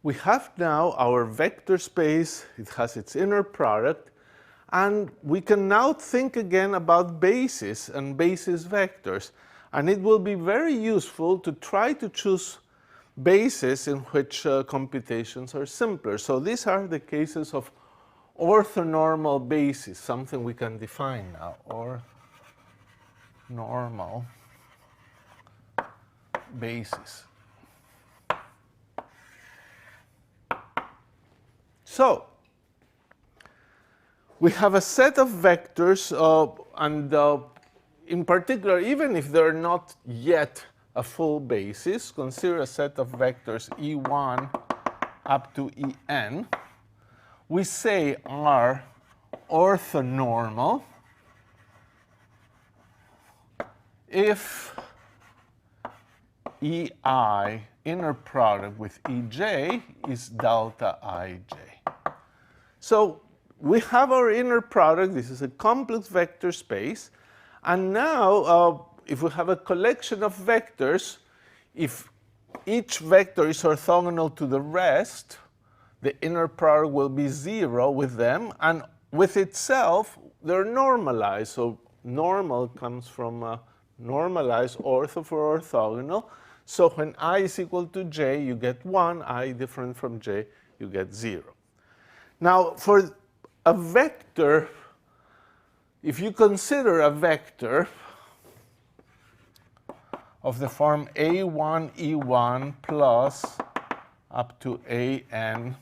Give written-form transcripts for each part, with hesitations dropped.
We have now our vector space. It has its inner product. And we can now think again about bases and basis vectors. And it will be very useful to try to choose bases in which computations are simpler. So these are the cases of orthonormal basis, something we can define now. Orthonormal basis. So we have a set of vectors, and in particular, even if they're not yet a full basis, consider a set of vectors E1 up to En, we say are orthonormal if EI inner product with EJ is delta IJ. So we have our inner product. This is a complex vector space. And now, if we have a collection of vectors, if each vector is orthogonal to the rest, the inner product will be 0 with them. And with itself, they're normalized. So normal comes from normalized ortho for orthogonal. So when I is equal to j, you get 1. I different from j, you get 0. Now, for a vector, if you consider a vector of the form a1 e1 plus up to an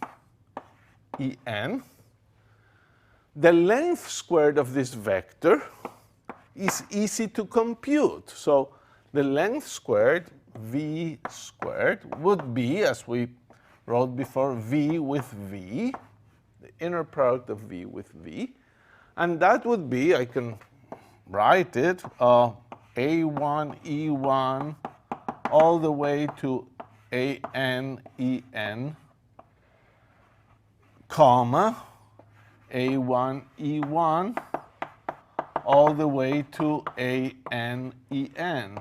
en, the length squared of this vector is easy to compute. So the length squared, v squared, would be, as we wrote before, v with v, the inner product of v with v. And that would be, I can write it, a1 e1 all the way to an en, comma, a1 e1 all the way to an en.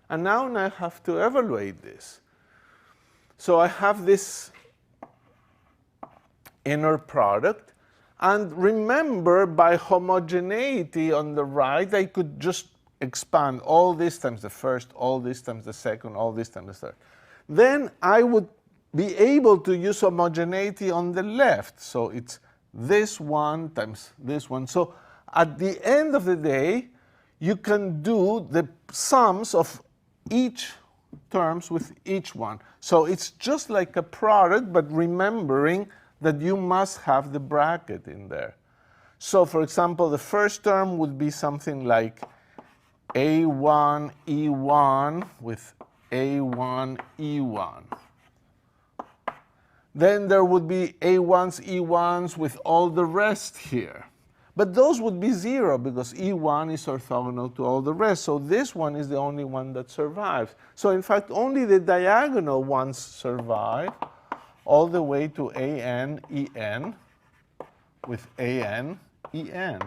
And now I have to evaluate this. So I have this inner product. And remember, by homogeneity on the right, I could just expand all this times the first, all this times the second, all this times the third. Then I would be able to use homogeneity on the left. So it's this one times this one. So at the end of the day, you can do the sums of each terms with each one. So it's just like a product, but remembering that you must have the bracket in there. So for example, the first term would be something like a1 e1 with a1 e1. Then there would be a1s e1s with all the rest here. But those would be 0 because e1 is orthogonal to all the rest. So this one is the only one that survives. So in fact, only the diagonal ones survive all the way to an en with an en.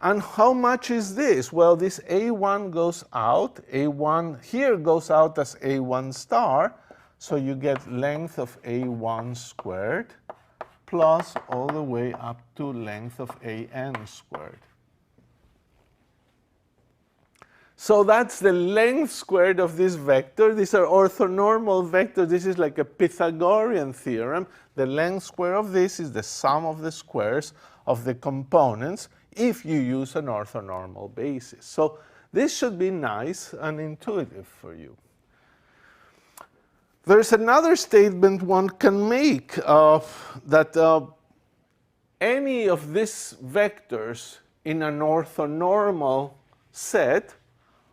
And how much is this? Well, this a1 goes out. A1 here goes out as a1 star. So you get length of a1 squared plus all the way up to length of an squared. So that's the length squared of this vector. These are orthonormal vectors. This is like a Pythagorean theorem. The length square of this is the sum of the squares of the components if you use an orthonormal basis. So this should be nice and intuitive for you. There's another statement one can make that any of these vectors in an orthonormal set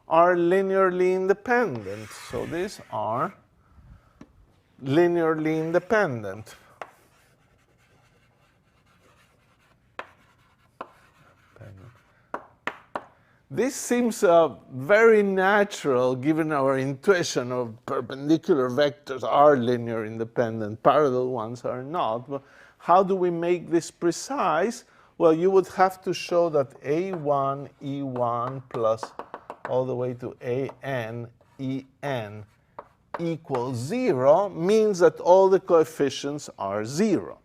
are linearly independent. So these are linearly independent. This seems very natural given our intuition of perpendicular vectors are linear independent, parallel ones are not. But how do we make this precise? Well, you would have to show that a1 e1 plus all the way to an En equals 0 means that all the coefficients are 0.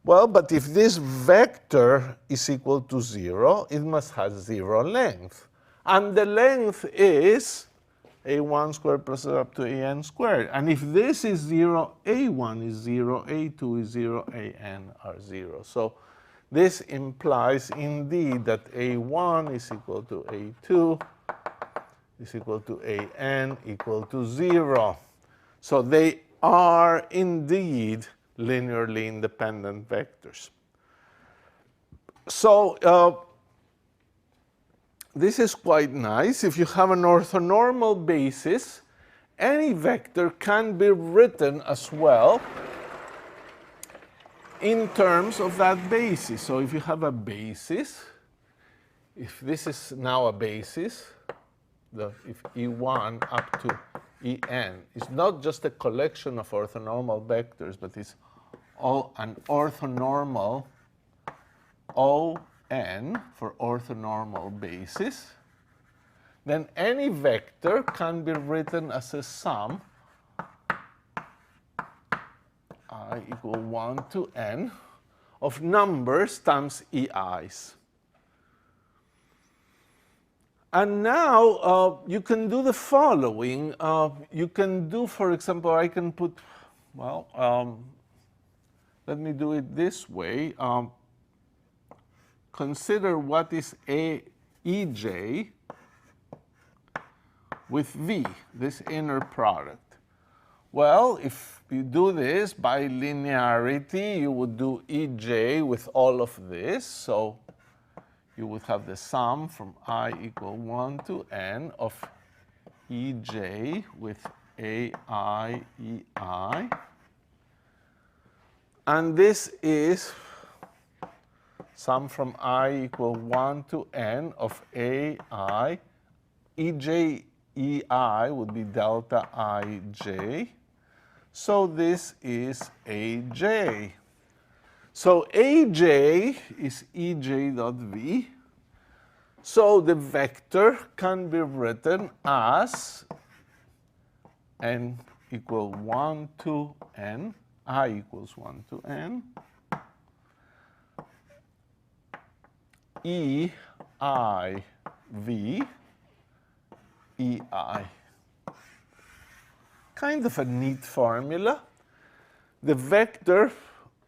Well, but if this vector is equal to 0, it must have 0 length. And the length is a1 squared plus up to an squared. And if this is 0, a1 is 0, a2 is 0, an are 0. So this implies indeed that a1 is equal to a2 is equal to an equal to 0. So they are indeed linearly independent vectors. So this is quite nice. If you have an orthonormal basis, any vector can be written as well in terms of that basis. So if you have a basis, if this is now a basis, if E1 up to En is not just a collection of orthonormal vectors, but it's all an orthonormal On for orthonormal basis, then any vector can be written as a sum I equal 1 to n of numbers times ei's. And now you can do the following. You can do, for example, I can put, well, let me do it this way. Consider what is Ej with V, this inner product. Well, if you do this by linearity, you would do Ej with all of this. So you would have the sum from I equal 1 to n of Ej with Ai, Ei. And this is sum from I equal 1 to n of Ai. Ej, Ei would be delta Ij. So this is Aj. So Aj is Ej dot V. So the vector can be written as n equal 1 to n, I equals 1 to n, E I V E I. Kind of a neat formula. The vector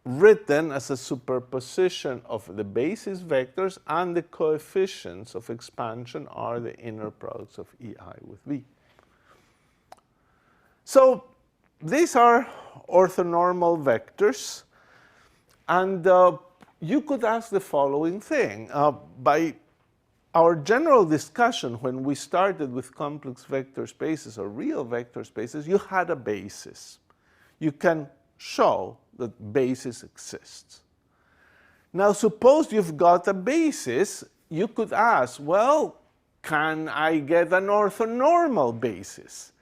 written as a superposition of the basis vectors and the coefficients of expansion are the inner products of Ei with V. So these are orthonormal vectors, and you could ask the following thing. By our general discussion when we started with complex vector spaces or real vector spaces, you had a basis. You can show that basis exists. Now suppose you've got a basis, you could ask, well, can I get an orthonormal basis?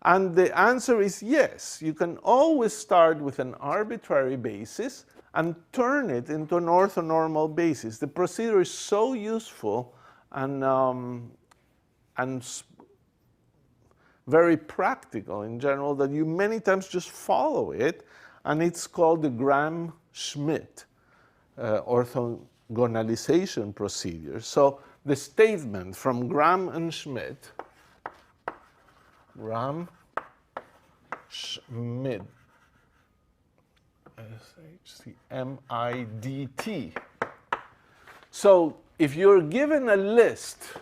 And the answer is yes. You can always start with an arbitrary basis and turn it into an orthonormal basis. The procedure is so useful and very practical in general that you many times just follow it, and it's called the Gram-Schmidt orthogonalization procedure. So the statement from Gram and Schmidt, Gram-Schmidt, S-H-C-M-I-D-T. So if you're given a list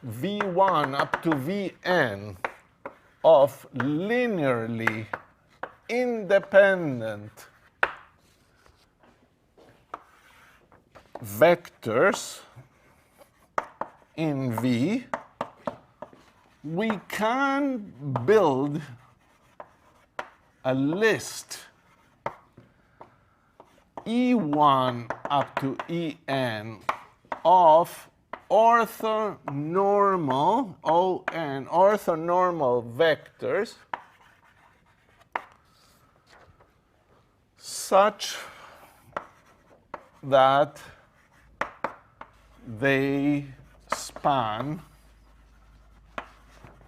V1 up to Vn of linearly independent vectors in V, we can build a list E1 up to En of orthonormal, O-N, orthonormal vectors such that they span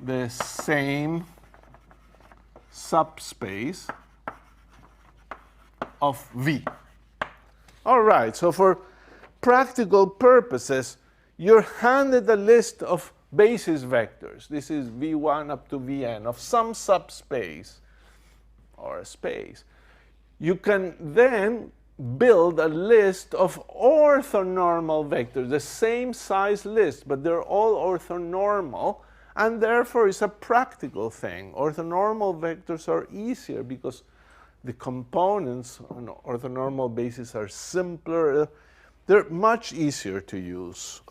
the same subspace of V. All right, so for practical purposes, you're handed a list of basis vectors. This is V1 up to Vn of some subspace or a space. You can then build a list of orthonormal vectors, the same size list, but they're all orthonormal, and therefore it's a practical thing. Orthonormal vectors are easier because the components on orthonormal basis are simpler. They're much easier to use.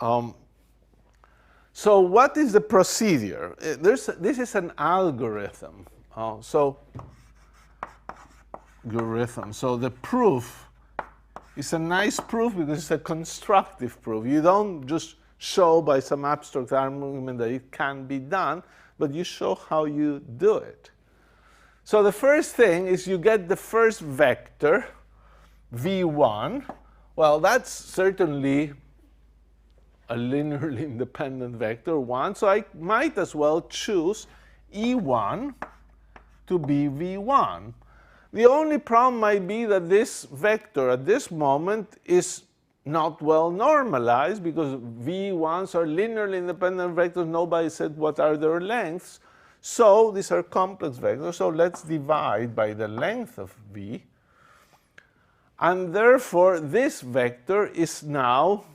So what is the procedure? This is an algorithm. So the proof is a nice proof because it's a constructive proof. You don't just show by some abstract argument that it can be done, but you show how you do it. So the first thing is you get the first vector, V1. Well, that's certainly a linearly independent vector, 1. So I might as well choose E1 to be V1. The only problem might be that this vector at this moment is not well normalized because V1s are linearly independent vectors. Nobody said what are their lengths. So these are complex vectors. So let's divide by the length of V. And therefore, this vector is now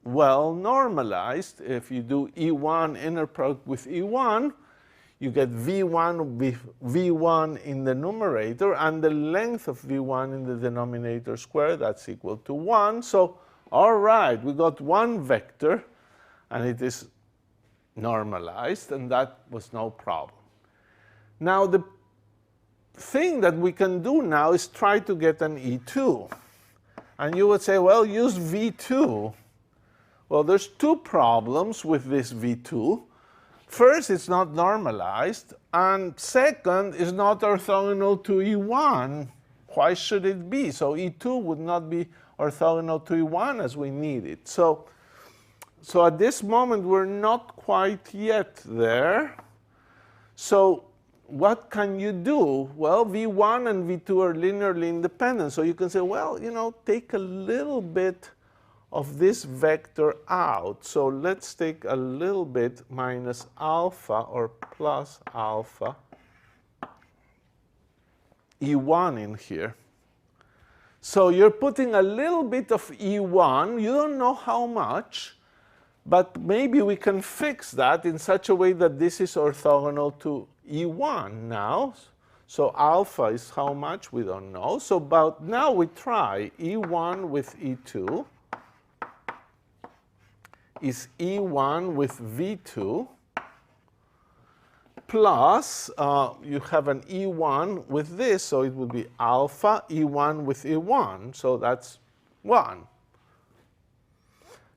well normalized. If you do E1 inner product with E1, you get V1 with V1 in the numerator, and the length of V1 in the denominator squared, that's equal to 1. So, all right, we got one vector, and it is normalized, and that was no problem. Now, the thing that we can do now is try to get an E2. And you would say, well, use V2. Well, there's two problems with this V2. First, it's not normalized, and second, it's not orthogonal to E1. Why should it be? So E2 would not be orthogonal to E1 as we need it. So at this moment, we're not quite yet there. So what can you do? Well, V1 and V2 are linearly independent. So you can say, well, take a little bit of this vector out. So let's take a little bit minus alpha or plus alpha E1 in here. So you're putting a little bit of E1. You don't know how much, but maybe we can fix that in such a way that this is orthogonal to E1 now. So alpha is how much? We don't know. So about now we try E1 with E2 is E1 with V2 plus, you have an E1 with this, so it would be alpha E1 with E1. So that's 1.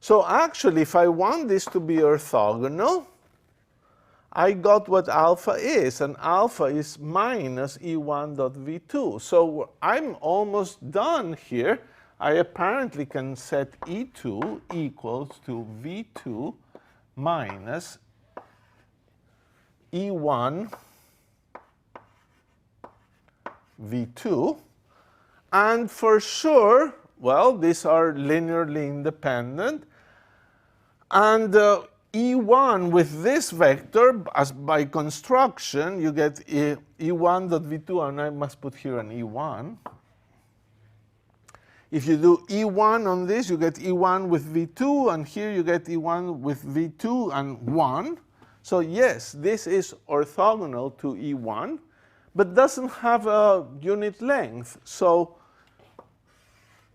So actually, if I want this to be orthogonal, I got what alpha is, and alpha is minus E1 dot V2. So I'm almost done here. I apparently can set E2 equals to V2 minus E1 V2. And for sure, well, these are linearly independent. And E1 with this vector, as by construction, you get E1 dot V2, and I must put here an E1. If you do E1 on this, you get E1 with V2, and here you get E1 with V2 and 1. So yes, this is orthogonal to E1, but doesn't have a unit length. So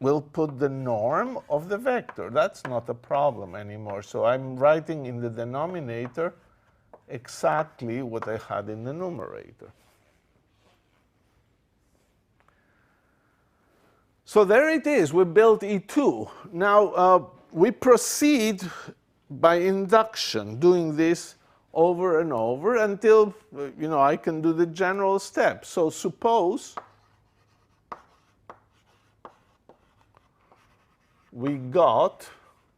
we'll put the norm of the vector. That's not a problem anymore. So I'm writing in the denominator exactly what I had in the numerator. So there it is. We built E2. Now, we proceed by induction, doing this over and over until, I can do the general steps. So suppose we got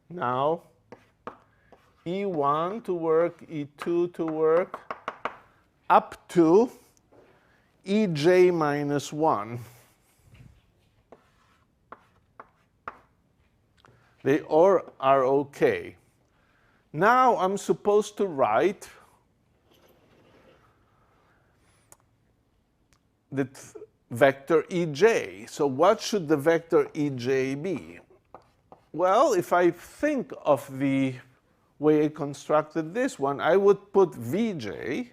now E1 to work, E2 to work, up to Ej minus 1. They all are OK. Now I'm supposed to write the vector Ej. So what should the vector Ej be? Well, if I think of the way I constructed this one, I would put Vj.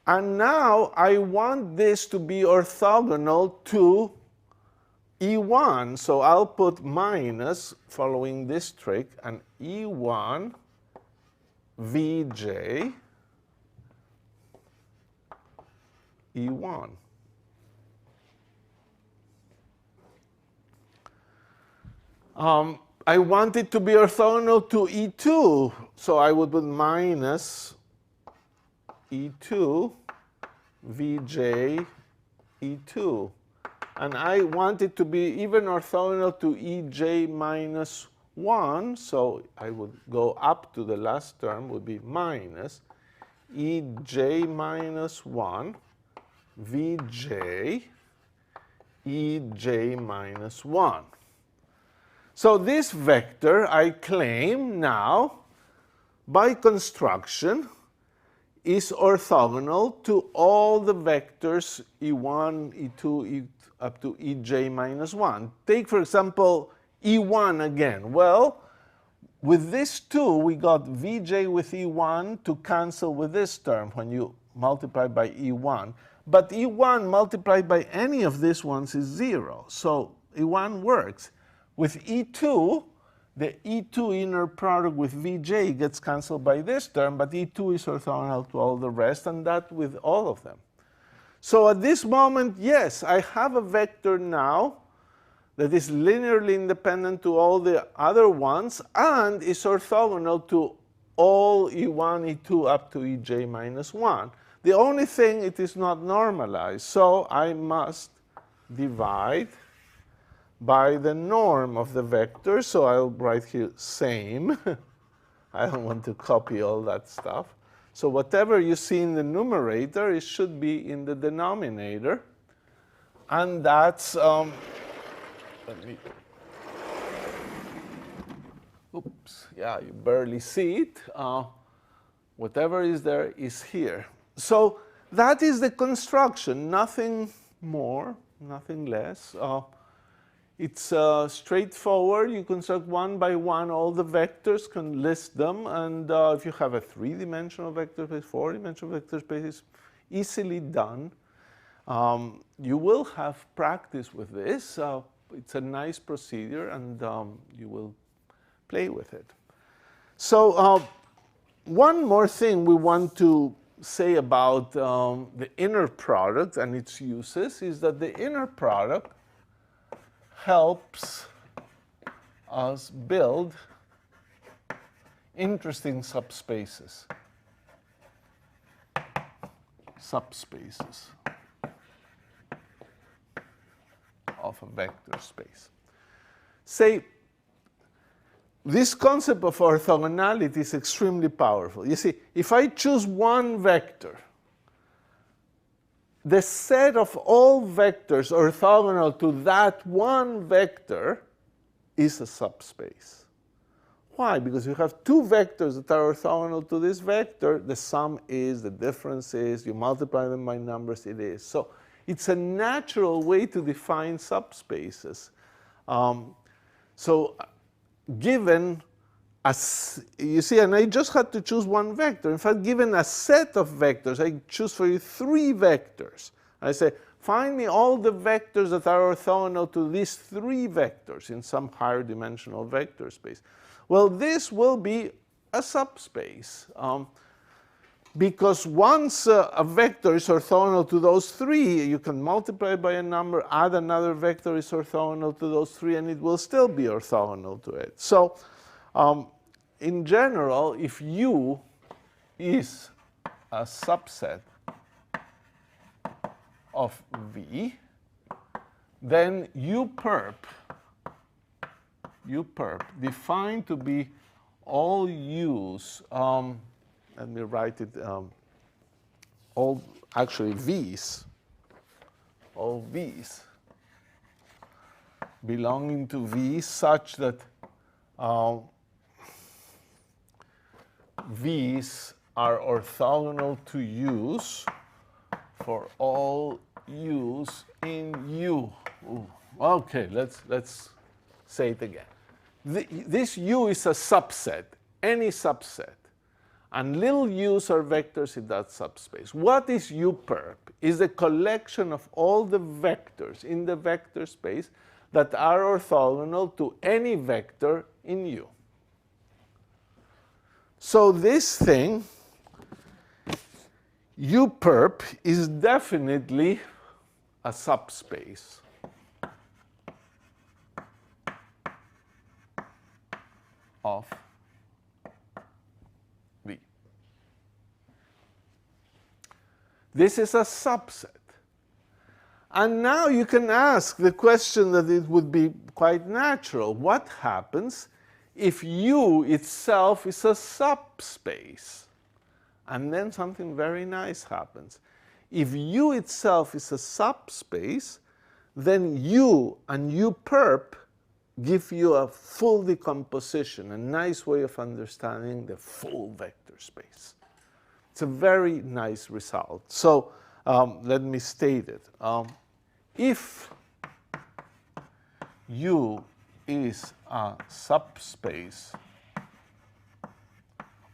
And now I want this to be orthogonal to E1. So I'll put minus, following this trick, an E1 Vj E1. I want it to be orthogonal to E2. So I would put minus E2 Vj E2. And I want it to be even orthogonal to Ej minus 1. So I would go up to the last term, would be minus Ej minus 1 Vj Ej minus 1. So this vector, I claim now, by construction, is orthogonal to all the vectors E1, E2, up to Ej minus 1. Take, for example, E1 again. Well, with this 2, we got Vj with E1 to cancel with this term when you multiply by E1. But E1 multiplied by any of these ones is 0. So E1 works. With E2, the E2 inner product with Vj gets cancelled by this term, but E2 is orthogonal to all the rest, and that with all of them. So at this moment, yes, I have a vector now that is linearly independent to all the other ones and is orthogonal to all E1, E2 up to Ej minus 1. The only thing, it is not normalized, so I must divide by the norm of the vector. So I'll write here same. I don't want to copy all that stuff. So whatever you see in the numerator, it should be in the denominator. And that's, let me, oops, yeah, you barely see it. Whatever is there is here. So that is the construction, nothing more, nothing less. It's straightforward. You construct one by one all the vectors, can list them, and if you have a 3-dimensional vector space, 4-dimensional vector space, it's easily done. You will have practice with this. It's a nice procedure, and you will play with it. So one more thing we want to say about the inner product and its uses is that the inner product helps us build interesting subspaces. Subspaces of a vector space. Say, this concept of orthogonality is extremely powerful. You see, if I choose one vector, the set of all vectors orthogonal to that one vector is a subspace. Why? Because you have two vectors that are orthogonal to this vector. The sum is, the difference is, you multiply them by numbers, it is. So it's a natural way to define subspaces. So given you see, and I just had to choose one vector. In fact, given a set of vectors, I choose for you 3 vectors. I say, find me all the vectors that are orthogonal to these 3 vectors in some higher dimensional vector space. Well, this will be a subspace. Because once a vector is orthogonal to those 3, you can multiply by a number, add another vector is orthogonal to those 3, and it will still be orthogonal to it. So in general, if U is a subset of V, then U perp U perp defined to be all U's, let me write it, all actually V's, all V's belonging to V such that V's are orthogonal to U's for all U's in U. Ooh. Okay, let's say it again. This U is a subset, any subset. And little u's are vectors in that subspace. What is U perp? Is a collection of all the vectors in the vector space that are orthogonal to any vector in U. So this thing, U perp, is definitely a subspace of V. This is a subset. And now you can ask the question that it would be quite natural. What happens if U itself is a subspace? And then something very nice happens. If U itself is a subspace, then U and U perp give you a full decomposition, a nice way of understanding the full vector space. It's a very nice result. So let me state it. If U is a subspace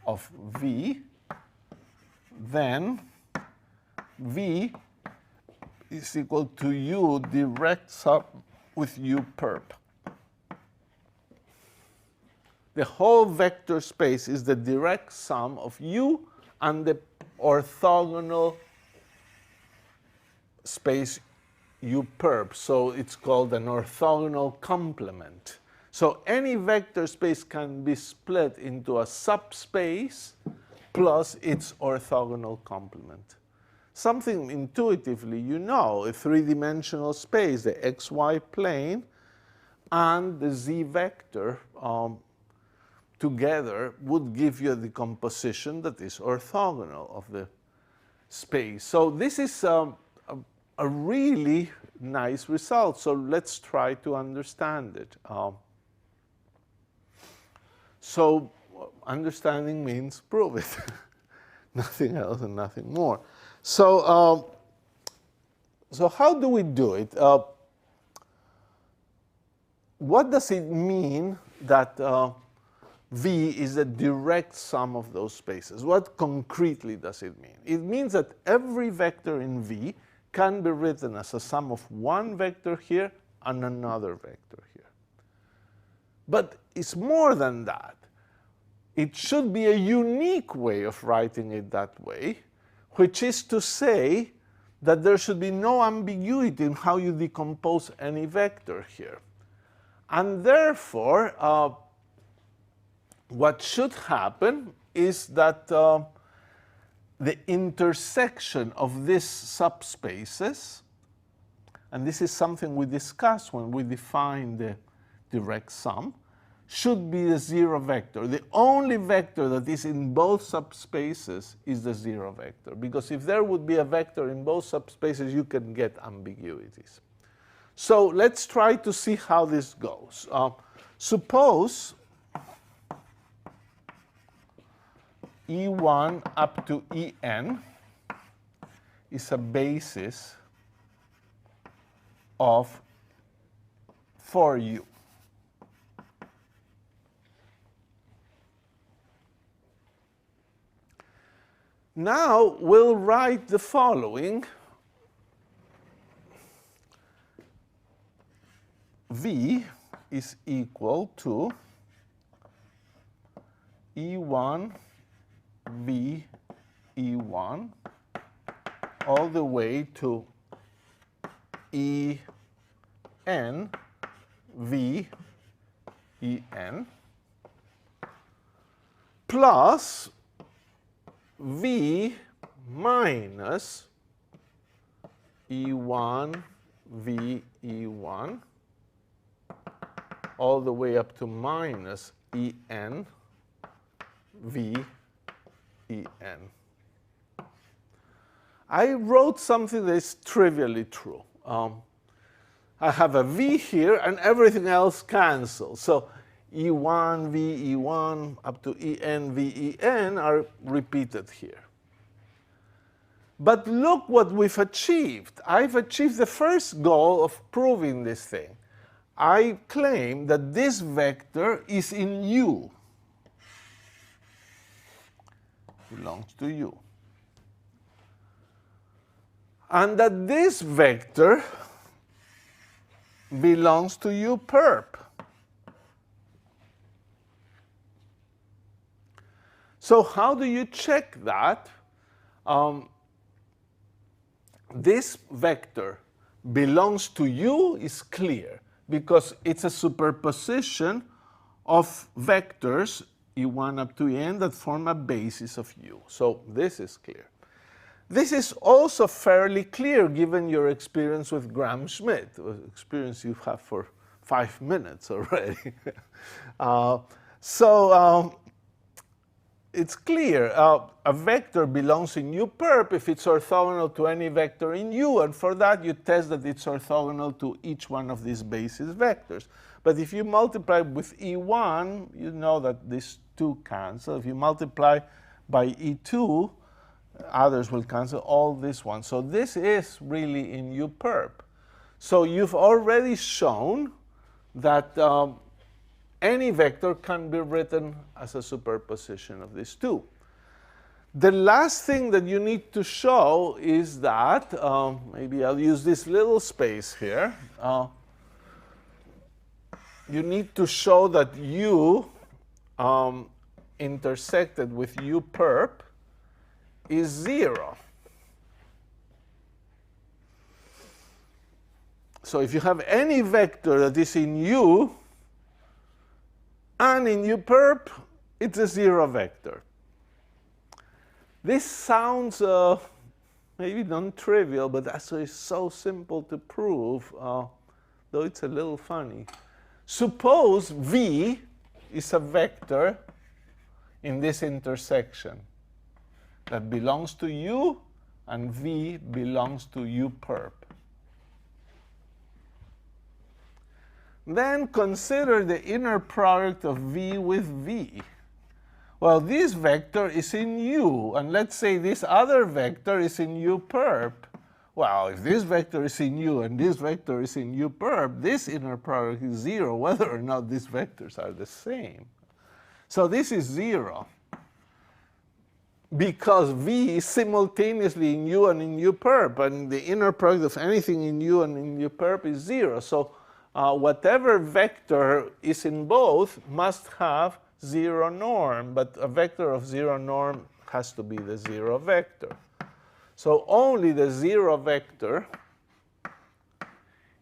of V, then V is equal to U direct sum with U perp. The whole vector space is the direct sum of U and the orthogonal space U perp. So it's called an orthogonal complement. So any vector space can be split into a subspace plus its orthogonal complement. Something intuitively you know, a three-dimensional space, the xy plane and the z vector together would give you a decomposition that is orthogonal of the space. So this is a really nice result. So let's try to understand it. So understanding means prove it. Nothing else and nothing more. So, so how do we do it? What does it mean that V is a direct sum of those spaces? What concretely does it mean? It means that every vector in V can be written as a sum of one vector here and another vector here. But it's more than that. It should be a unique way of writing it that way, which is to say that there should be no ambiguity in how you decompose any vector here. And therefore, what should happen is that the intersection of these subspaces, and this is something we discussed when we define the direct sum, should be the zero vector. The only vector that is in both subspaces is the zero vector, because if there would be a vector in both subspaces, you can get ambiguities. So let's try to see how this goes. Suppose E1 up to En is a basis of for U. Now we'll write the following. V is equal to E1 V E1 all the way to En V En plus V minus E1 V E1 all the way up to minus En V En. I wrote something that is trivially true. I have a V here, and everything else cancels. So E1, V, E1, up to En, V, En are repeated here. But look what we've achieved. I've achieved the first goal of proving this thing. I claim that this vector is in U, belongs to U. And that this vector belongs to U perp. So how do you check that? This vector belongs to U is clear because it's a superposition of vectors E1 up to En that form a basis of U. So this is clear. This is also fairly clear given your experience with Gram-Schmidt, experience you have for 5 minutes already. It's clear. A vector belongs in U perp if it's orthogonal to any vector in U, and for that you test that it's orthogonal to each one of these basis vectors. But if you multiply with E1, you know that these two cancel. If you multiply by E2, others will cancel all this one. So this is really in U perp. So you've already shown that any vector can be written as a superposition of these two. The last thing that you need to show is that, maybe I'll use this little space here. You need to show that U intersected with U perp is 0. So if you have any vector that is in U and in U perp, it's a 0 vector. This sounds maybe non-trivial, but actually so simple to prove, though it's a little funny. Suppose V is a vector in this intersection that belongs to U and V belongs to U perp. Then consider the inner product of V with V. Well, this vector is in U, and let's say this other vector is in U perp. Well, if this vector is in U and this vector is in U perp, this inner product is 0, whether or not these vectors are the same. So this is 0, because V is simultaneously in U and in U perp, and the inner product of anything in U and in U perp is 0. So whatever vector is in both must have 0 norm, but a vector of 0 norm has to be the 0 vector. So only the 0 vector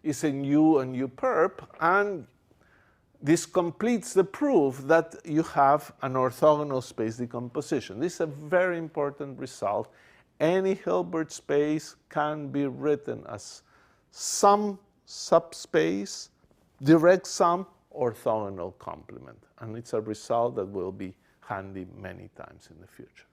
is in U and U perp, and this completes the proof that you have an orthogonal space decomposition. This is a very important result. Any Hilbert space can be written as some subspace, direct sum, orthogonal complement. And it's a result that will be handy many times in the future.